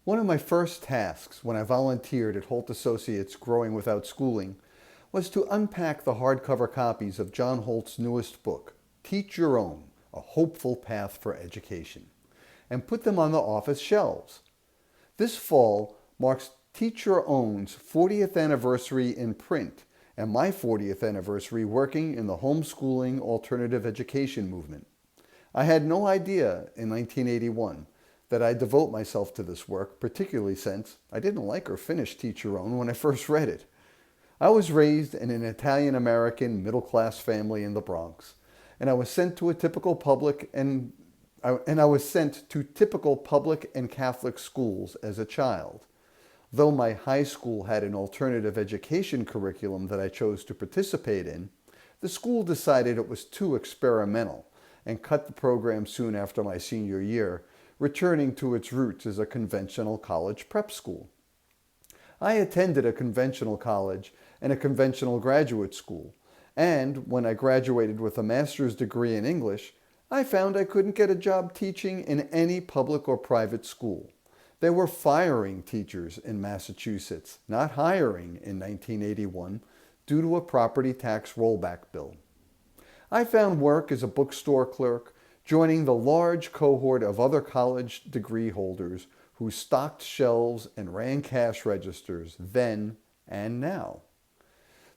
One of my first tasks when I volunteered at Holt Associates Growing Without Schooling was to unpack the hardcover copies of John Holt's newest book, Teach Your Own, A Hopeful Path for Education, and put them on the office shelves. This fall marks Teach Your Own's 40th anniversary in print and my 40th anniversary working in the homeschooling alternative education movement. I had no idea in 1981 that I'd devote myself to this work, particularly since I didn't like or finish Teach Your Own when I first read it. I was raised in an Italian-American middle-class family in the Bronx, and I was sent to typical public and Catholic schools as a child. Though my high school had an alternative education curriculum that I chose to participate in, the school decided it was too experimental and cut the program soon after my senior year, returning to its roots as a conventional college prep school. I attended a conventional college and a conventional graduate school, and when I graduated with a master's degree in English, I found I couldn't get a job teaching in any public or private school. They were firing teachers in Massachusetts, not hiring in 1981, due to a property tax rollback bill. I found work as a bookstore clerk, joining the large cohort of other college degree holders who stocked shelves and ran cash registers then and now.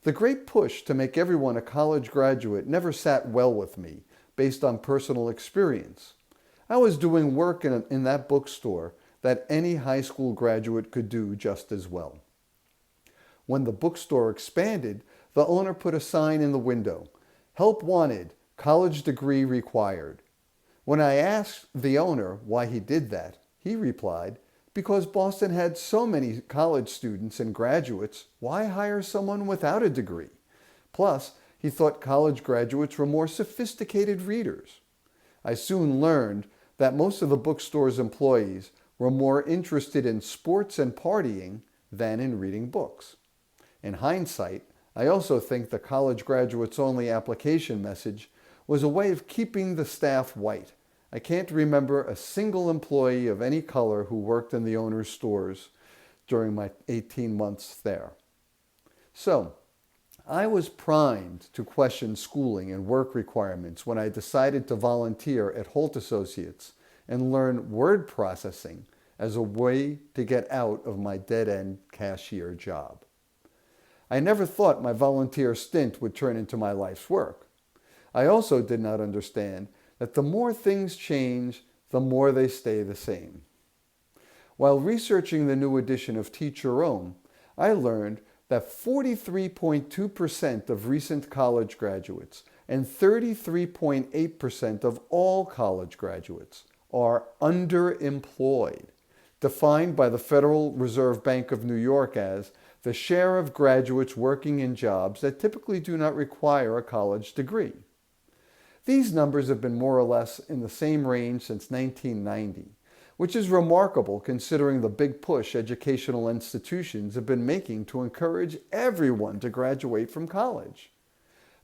The great push to make everyone a college graduate never sat well with me, based on personal experience. I was doing work in that bookstore that any high school graduate could do just as well. When the bookstore expanded, the owner put a sign in the window, "Help wanted, college degree required." When I asked the owner why he did that, he replied, "Because Boston had so many college students and graduates, why hire someone without a degree?" Plus, he thought college graduates were more sophisticated readers. I soon learned that most of the bookstore's employees were more interested in sports and partying than in reading books. In hindsight, I also think the college graduates only application message was a way of keeping the staff white. I can't remember a single employee of any color who worked in the owner's stores during my 18 months there. So, I was primed to question schooling and work requirements when I decided to volunteer at Holt Associates and learn word processing as a way to get out of my dead-end cashier job. I never thought my volunteer stint would turn into my life's work. I also did not understand that the more things change, the more they stay the same. While researching the new edition of Teach Your Own, I learned that 43.2% of recent college graduates and 33.8% of all college graduates are underemployed, defined by the Federal Reserve Bank of New York as the share of graduates working in jobs that typically do not require a college degree. These numbers have been more or less in the same range since 1990, which is remarkable considering the big push educational institutions have been making to encourage everyone to graduate from college.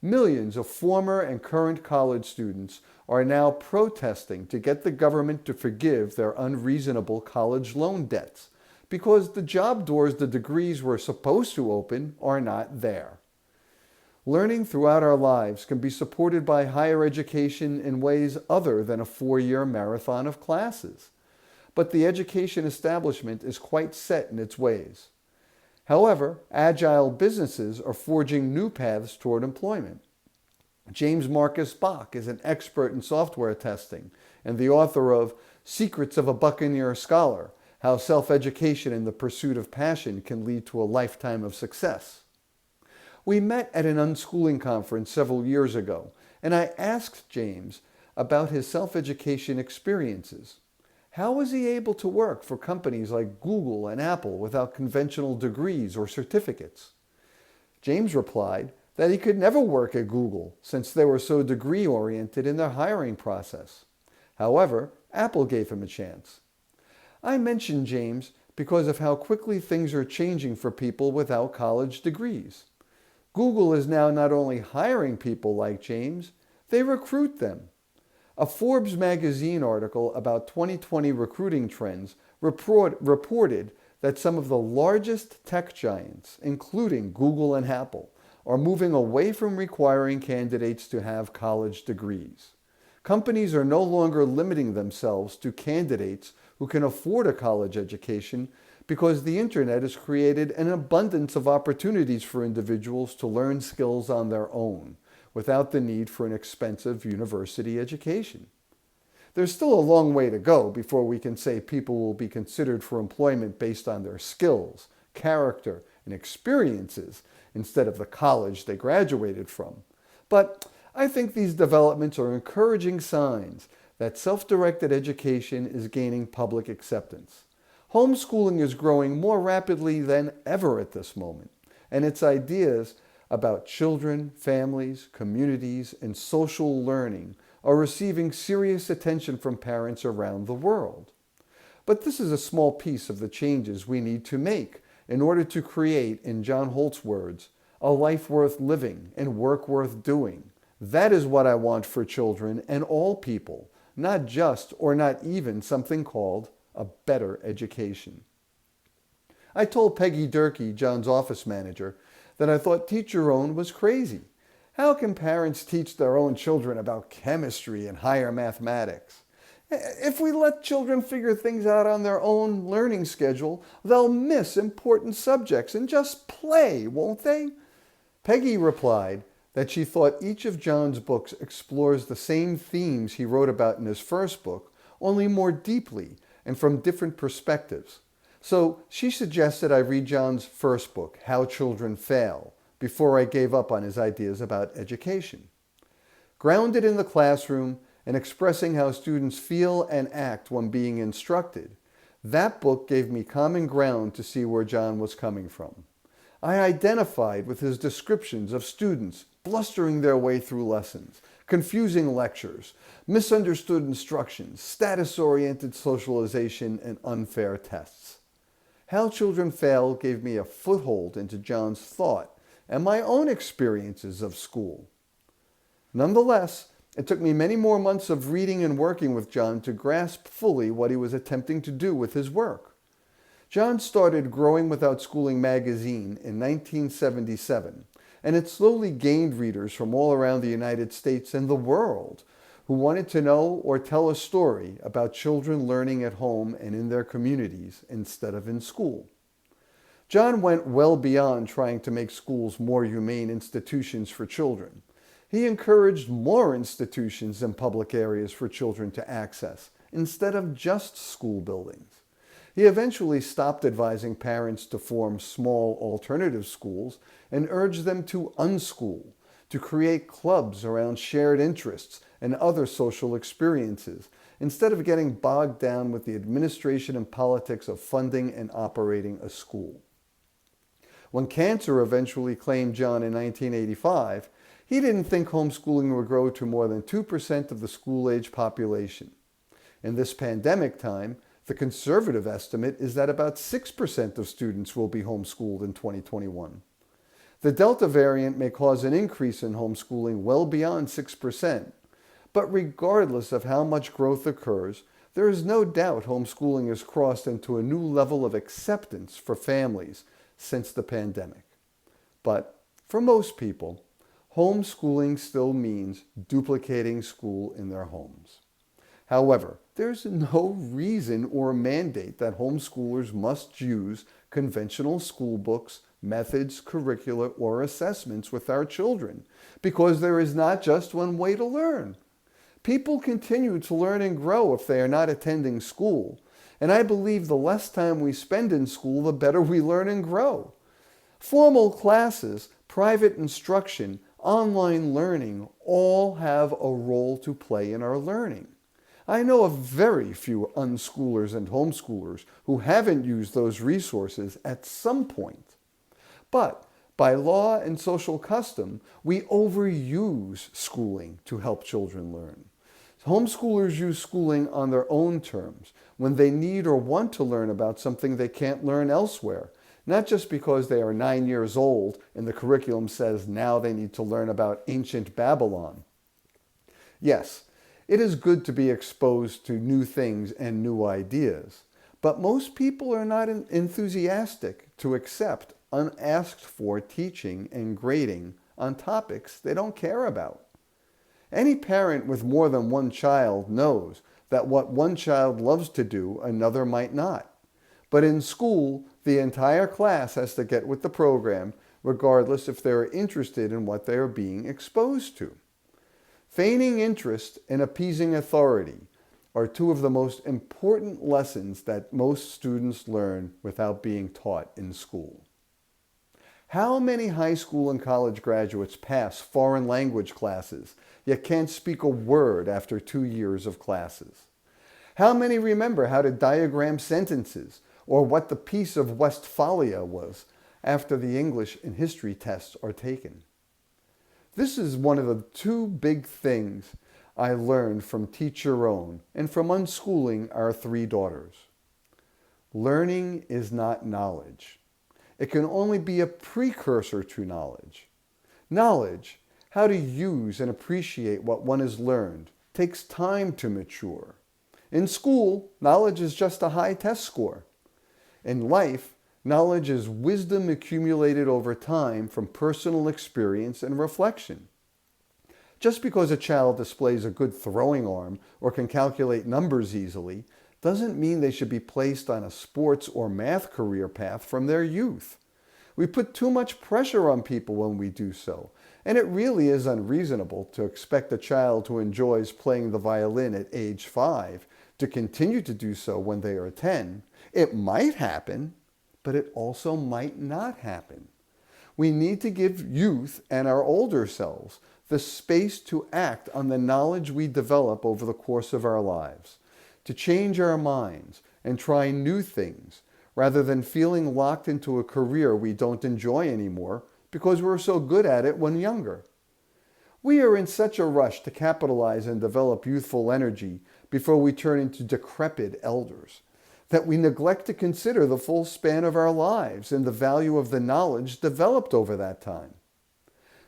Millions of former and current college students are now protesting to get the government to forgive their unreasonable college loan debts because the job doors the degrees were supposed to open are not there. Learning throughout our lives can be supported by higher education in ways other than a 4-year marathon of classes. But the education establishment is quite set in its ways. However, agile businesses are forging new paths toward employment. James Marcus Bach is an expert in software testing and the author of Secrets of a Buccaneer Scholar: How Self-Education in the Pursuit of Passion Can Lead to a Lifetime of Success. We met at an unschooling conference several years ago, and I asked James about his self-education experiences. How was he able to work for companies like Google and Apple without conventional degrees or certificates? James replied that he could never work at Google since they were so degree-oriented in their hiring process. However, Apple gave him a chance. I mentioned James because of how quickly things are changing for people without college degrees. Google is now not only hiring people like James, they recruit them. A Forbes magazine article about 2020 recruiting trends reported that some of the largest tech giants, including Google and Apple, are moving away from requiring candidates to have college degrees. Companies are no longer limiting themselves to candidates who can afford a college education because the internet has created an abundance of opportunities for individuals to learn skills on their own without the need for an expensive university education. There's still a long way to go before we can say people will be considered for employment based on their skills, character, and experiences instead of the college they graduated from. But I think these developments are encouraging signs that self-directed education is gaining public acceptance. Homeschooling is growing more rapidly than ever at this moment, and its ideas about children, families, communities, and social learning are receiving serious attention from parents around the world. But this is a small piece of the changes we need to make in order to create, in John Holt's words, a life worth living and work worth doing. That is what I want for children and all people, not just or not even something called a better education. I told Peggy Durkee, John's office manager, that I thought Teach Your Own was crazy. How can parents teach their own children about chemistry and higher mathematics? If we let children figure things out on their own learning schedule, they'll miss important subjects and just play, won't they? Peggy replied that she thought each of John's books explores the same themes he wrote about in his first book, only more deeply and from different perspectives. So she suggested I read John's first book, How Children Fail, before I gave up on his ideas about education. Grounded in the classroom and expressing how students feel and act when being instructed, that book gave me common ground to see where John was coming from. I identified with his descriptions of students blustering their way through lessons, confusing lectures, misunderstood instructions, status-oriented socialization, and unfair tests. How Children Fail gave me a foothold into John's thought and my own experiences of school. Nonetheless, it took me many more months of reading and working with John to grasp fully what he was attempting to do with his work. John started Growing Without Schooling magazine in 1977, and it slowly gained readers from all around the United States and the world who wanted to know or tell a story about children learning at home and in their communities instead of in school. John went well beyond trying to make schools more humane institutions for children. He encouraged more institutions and public areas for children to access, instead of just school buildings. He eventually stopped advising parents to form small alternative schools and urged them to unschool, to create clubs around shared interests and other social experiences, instead of getting bogged down with the administration and politics of funding and operating a school. When cancer eventually claimed John in 1985, he didn't think homeschooling would grow to more than 2% of the school-age population. In this pandemic time, the conservative estimate is that about 6% of students will be homeschooled in 2021. The Delta variant may cause an increase in homeschooling well beyond 6%, but regardless of how much growth occurs, there is no doubt homeschooling has crossed into a new level of acceptance for families since the pandemic. But for most people, homeschooling still means duplicating school in their homes. However, there's no reason or mandate that homeschoolers must use conventional school books, methods, curricula, or assessments with our children, because there is not just one way to learn. People continue to learn and grow if they are not attending school, and I believe the less time we spend in school, the better we learn and grow. Formal classes, private instruction, online learning all have a role to play in our learning. I know of very few unschoolers and homeschoolers who haven't used those resources at some point. But by law and social custom, we overuse schooling to help children learn. Homeschoolers use schooling on their own terms when they need or want to learn about something they can't learn elsewhere, not just because they are 9 years old and the curriculum says now they need to learn about ancient Babylon. Yes, it is good to be exposed to new things and new ideas, But most people are not enthusiastic to accept unasked for teaching and grading on topics they don't care about. Any parent with more than one child knows that what one child loves to do, another might not. But in school, the entire class has to get with the program, regardless if they're interested in what they are being exposed to. Feigning interest and appeasing authority are two of the most important lessons that most students learn without being taught in school. How many high school and college graduates pass foreign language classes, yet can't speak a word after 2 years of classes? How many remember how to diagram sentences or what the Peace of Westphalia was after the English and history tests are taken? This is one of the two big things I learned from Teach Your Own and from unschooling our 3 daughters. Learning is not knowledge. It can only be a precursor to knowledge. Knowledge, how to use and appreciate what one has learned, takes time to mature. In school, knowledge is just a high test score. In life, knowledge is wisdom accumulated over time from personal experience and reflection. Just because a child displays a good throwing arm or can calculate numbers easily doesn't mean they should be placed on a sports or math career path from their youth. We put too much pressure on people when we do so, and it really is unreasonable to expect a child who enjoys playing the violin at age 5 to continue to do so when they are 10. It might happen, but it also might not happen. We need to give youth and our older selves the space to act on the knowledge we develop over the course of our lives, to change our minds and try new things, rather than feeling locked into a career we don't enjoy anymore because we were so good at it when younger. We are in such a rush to capitalize and develop youthful energy before we turn into decrepit elders, that we neglect to consider the full span of our lives and the value of the knowledge developed over that time.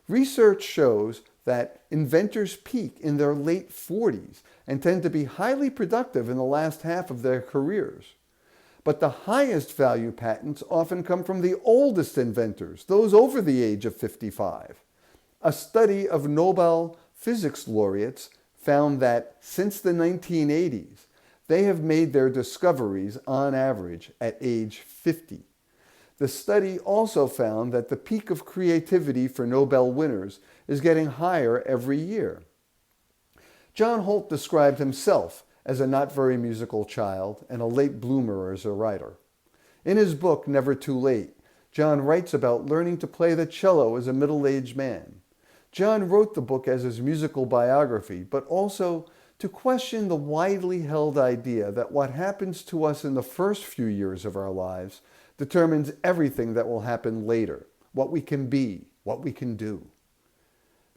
Research shows that inventors peak in their late 40s and tend to be highly productive in the last half of their careers. But the highest value patents often come from the oldest inventors, those over the age of 55. A study of Nobel physics laureates found that since the 1980s, they have made their discoveries on average at age 50. The study also found that the peak of creativity for Nobel winners is getting higher every year. John Holt described himself as a not very musical child and a late bloomer as a writer. In his book, Never Too Late, John writes about learning to play the cello as a middle-aged man. John wrote the book as his musical biography, but also to question the widely held idea that what happens to us in the first few years of our lives determines everything that will happen later, what we can be, what we can do.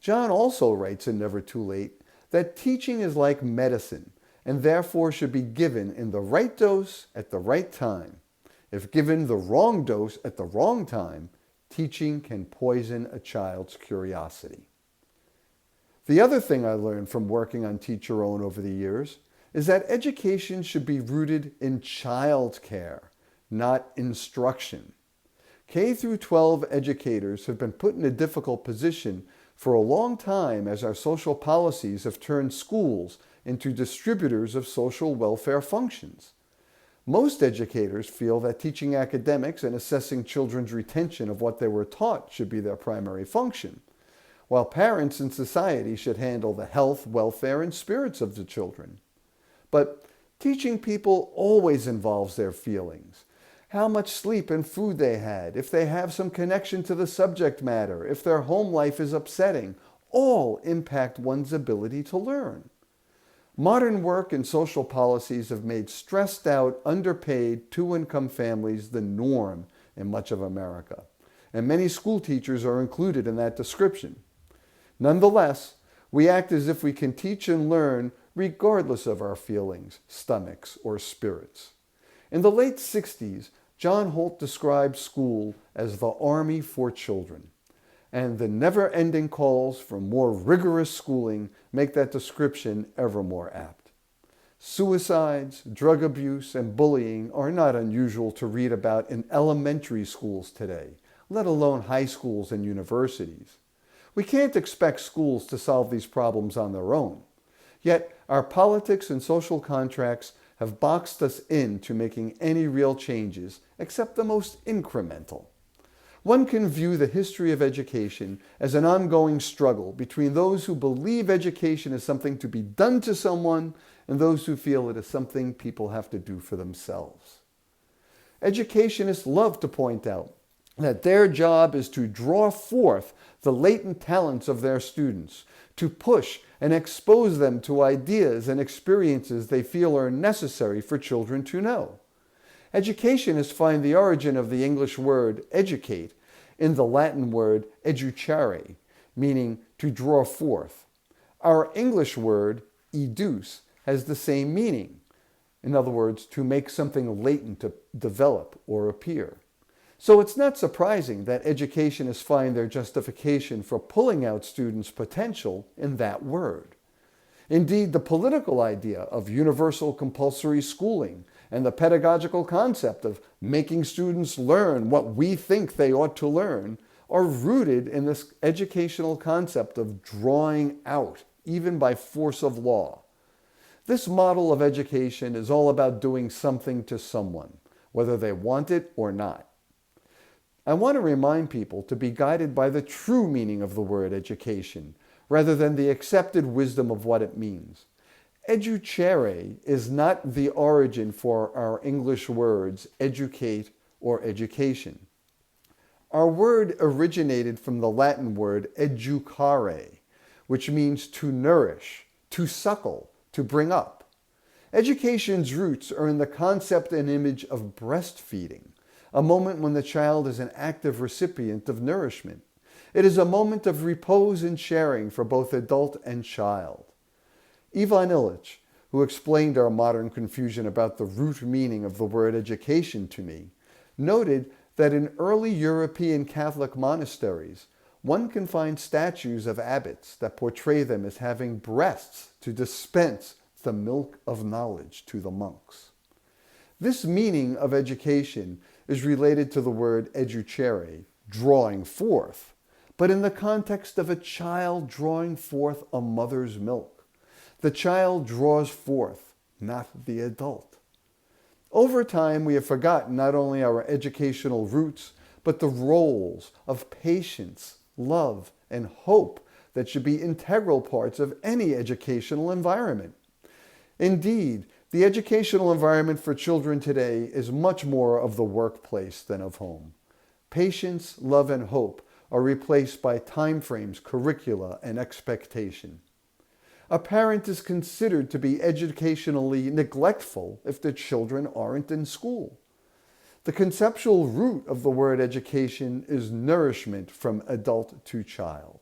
John also writes in Never Too Late that teaching is like medicine and therefore should be given in the right dose at the right time. If given the wrong dose at the wrong time, teaching can poison a child's curiosity. The other thing I learned from working on Teach Your Own over the years is that education should be rooted in child care, not instruction. K through 12 educators have been put in a difficult position for a long time as our social policies have turned schools into distributors of social welfare functions. Most educators feel that teaching academics and assessing children's retention of what they were taught should be their primary function, while parents and society should handle the health, welfare, and spirits of the children. But teaching people always involves their feelings. How much sleep and food they had, if they have some connection to the subject matter, if their home life is upsetting, all impact one's ability to learn. Modern work and social policies have made stressed out, underpaid, two-income families the norm in much of America, and many school teachers are included in that description. Nonetheless, we act as if we can teach and learn regardless of our feelings, stomachs, or spirits. In the late 60s, John Holt described school as the army for children, and the never-ending calls for more rigorous schooling make that description ever more apt. Suicides, drug abuse, and bullying are not unusual to read about in elementary schools today, let alone high schools and universities. We can't expect schools to solve these problems on their own. Yet, our politics and social contracts have boxed us into making any real changes except the most incremental. One can view the history of education as an ongoing struggle between those who believe education is something to be done to someone and those who feel it is something people have to do for themselves. Educationists love to point out that their job is to draw forth the latent talents of their students, to push and expose them to ideas and experiences they feel are necessary for children to know. Educationists find the origin of the English word educate in the Latin word educare, meaning to draw forth. Our English word educe has the same meaning. In other words, to make something latent to develop or appear. So it's not surprising that educationists find their justification for pulling out students' potential in that word. Indeed, the political idea of universal compulsory schooling and the pedagogical concept of making students learn what we think they ought to learn are rooted in this educational concept of drawing out, even by force of law. This model of education is all about doing something to someone, whether they want it or not. I want to remind people to be guided by the true meaning of the word education, rather than the accepted wisdom of what it means. Educare is not the origin for our English words educate or education. Our word originated from the Latin word educare, which means to nourish, to suckle, to bring up. Education's roots are in the concept and image of breastfeeding, a moment when the child is an active recipient of nourishment. It is a moment of repose and sharing for both adult and child. Ivan Illich, who explained our modern confusion about the root meaning of the word education to me, noted that in early European Catholic monasteries, one can find statues of abbots that portray them as having breasts to dispense the milk of knowledge to the monks. This meaning of education is related to the word educere, drawing forth, but in the context of a child drawing forth a mother's milk. The child draws forth, not the adult. Over time, we have forgotten not only our educational roots, but the roles of patience, love, and hope that should be integral parts of any educational environment. Indeed, the educational environment for children today is much more of the workplace than of home. Patience, love, and hope are replaced by timeframes, curricula, and expectation. A parent is considered to be educationally neglectful if the children aren't in school. The conceptual root of the word education is nourishment from adult to child.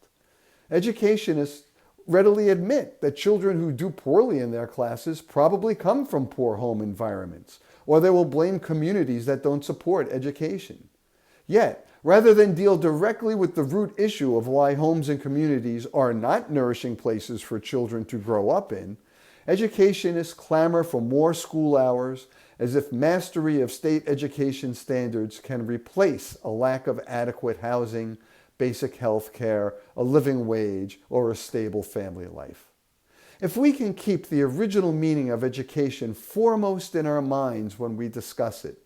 Educationists readily admit that children who do poorly in their classes probably come from poor home environments, or they will blame communities that don't support education. Yet, rather than deal directly with the root issue of why homes and communities are not nourishing places for children to grow up in, educationists clamor for more school hours as if mastery of state education standards can replace a lack of adequate housing, basic health care, a living wage, or a stable family life. If we can keep the original meaning of education foremost in our minds when we discuss it,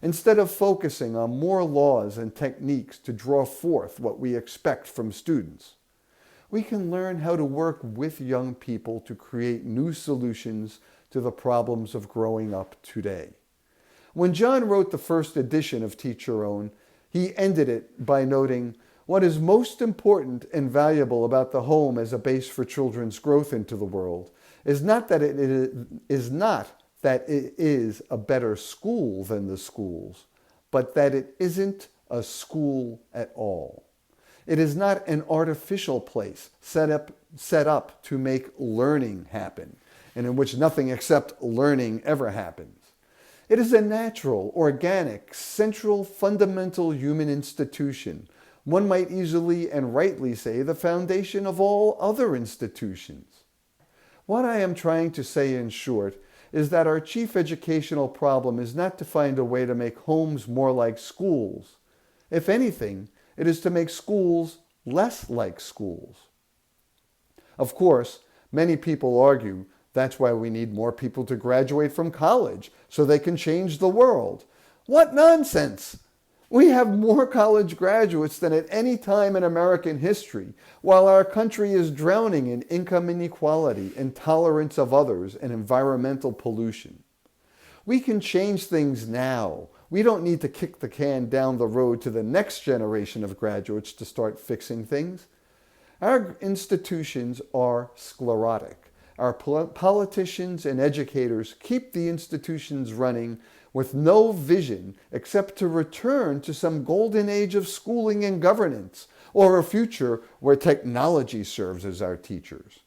instead of focusing on more laws and techniques to draw forth what we expect from students, we can learn how to work with young people to create new solutions to the problems of growing up today. When John wrote the first edition of Teach Your Own, he ended it by noting, "What is most important and valuable about the home as a base for children's growth into the world is not that it is a better school than the schools, but that it isn't a school at all. It is not an artificial place set up to make learning happen, and in which nothing except learning ever happens. It is a natural, organic, central, fundamental human institution. One might easily and rightly say the foundation of all other institutions." What I am trying to say in short is that our chief educational problem is not to find a way to make homes more like schools. If anything, it is to make schools less like schools. Of course, many people argue that's why we need more people to graduate from college, so they can change the world. What nonsense! We have more college graduates than at any time in American history, while our country is drowning in income inequality, intolerance of others, and environmental pollution. We can change things now. We don't need to kick the can down the road to the next generation of graduates to start fixing things. Our institutions are sclerotic. Our politicians and educators keep the institutions running with no vision except to return to some golden age of schooling and governance, or a future where technology serves as our teachers.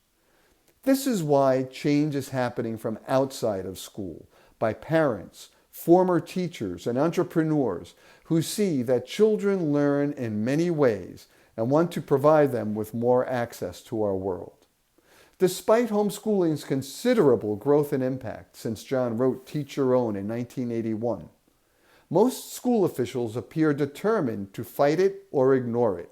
This is why change is happening from outside of school, by parents, former teachers, and entrepreneurs who see that children learn in many ways and want to provide them with more access to our world. Despite homeschooling's considerable growth and impact since John wrote Teach Your Own in 1981, most school officials appear determined to fight it or ignore it.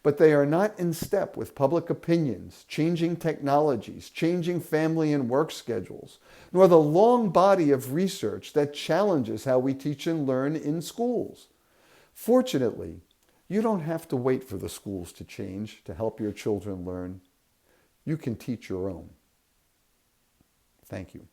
But they are not in step with public opinions, changing technologies, changing family and work schedules, nor the long body of research that challenges how we teach and learn in schools. Fortunately, you don't have to wait for the schools to change to help your children learn. You can teach your own. Thank you.